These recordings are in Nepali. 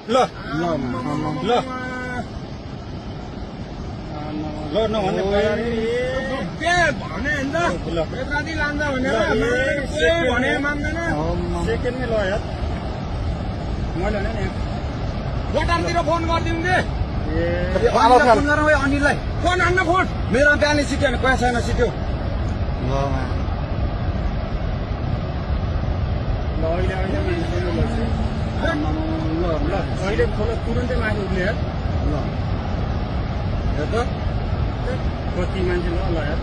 ल ल ल नभन्ने भने बेत्रादी लान्छ भनेर भने मान्दैन सेकेन्डमै ल यार मैले भने नि बटामतिर फोन गरिदिउँ दे फोन गरौँ है अनिललाई फोन हान्न फोन मेरो बिहानै सिट्यो भने पैसा छैन सिट्यो ल अहिले अहिले खोला तुरन्तै माथि उठ्ने यार ल हेर त कति मान्छे ल यार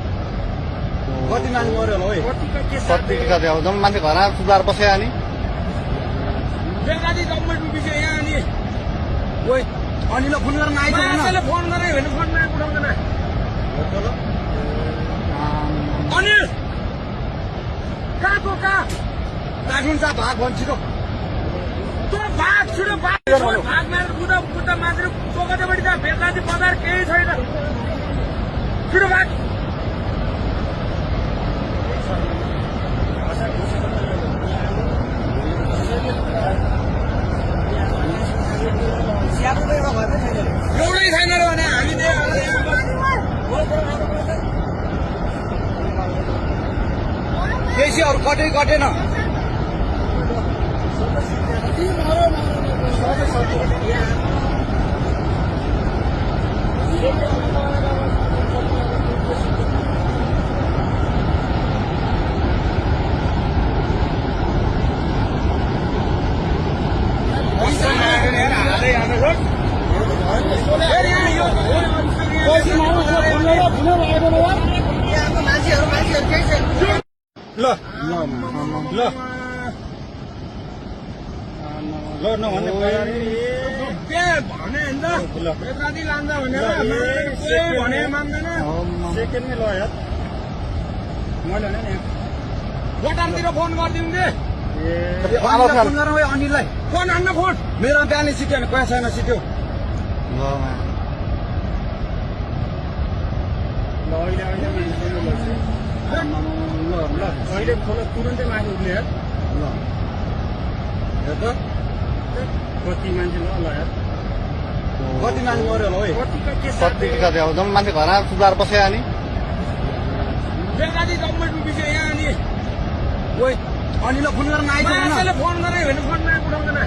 कति मान्छे मऱ्यो होला है कतिको के कति कति अब जम्मै मान्छे घरमा सुधार बस्यो अनि बेत्रादी जम्मै डुबिसक्यो यहाँ अनि ओइ अनिललाई फोन गर्न आइज मान्छेले फोन गरे भने फोनमा उठाउँदैन अनिल कहाँको कहाँ काठमाडौँ जा भाग भन्छ छिटो तँ भाग छिटो भाग भाग मारेर बुद्ध मान्छे चोकटेपट्टि त बेत्रादी बजार केही छैन छिटो भाग एउटै छैन र भने हामी बेसी अरू कटै कटेन ल ल ल नभन्ने भने बेत्रादी लान्छ भनेर भने मान्दैन सेकेन्डमै ल यार मैले भने नि बटामतिर फोन गरिदिउँ दे फोन गरौँ है अनिललाई फोन हान्न फोन मेरो बिहानै सिट्यो भने पैसा छैन सिट्यो ल अहिले अहिले खोला तुरन्तै माथि उठ्ने यार ल हेर त कति मान्छे ल यार कति मान्छे मऱ्यो होला है कतिको के कति कति अब जम्मै मान्छे घरमा सुधार बस्यो अनि बेत्रादी जम्मै डुबिसक्यो यहाँ अनि ओइ अनिललाई फोन गर्न आइज मान्छेले फोन गरे भने फोनमा उठाउँदैन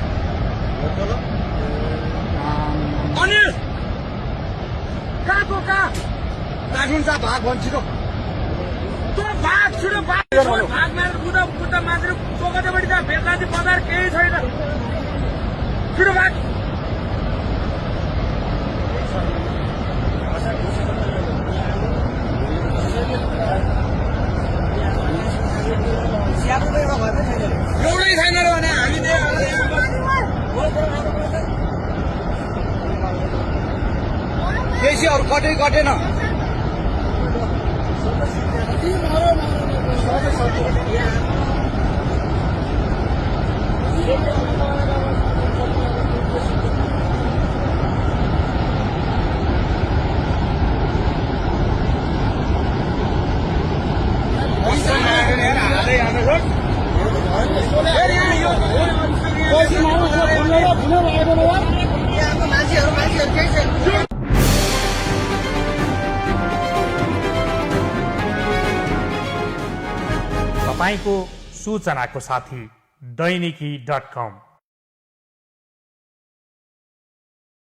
अनिल कहाँको कहाँ काठमाडौँ जा भाग भन्छ छिटो तँ भाग छिटो भाग भाग मारेर बुद्ध मान्छे चोकटेपट्टि त बेत्रादी बजार केही छैन छिटो भाग एउटै छैन र भने हामी बेसी अरू कटै कटेन तपाईको सूचनाको साथी दैनिकी.com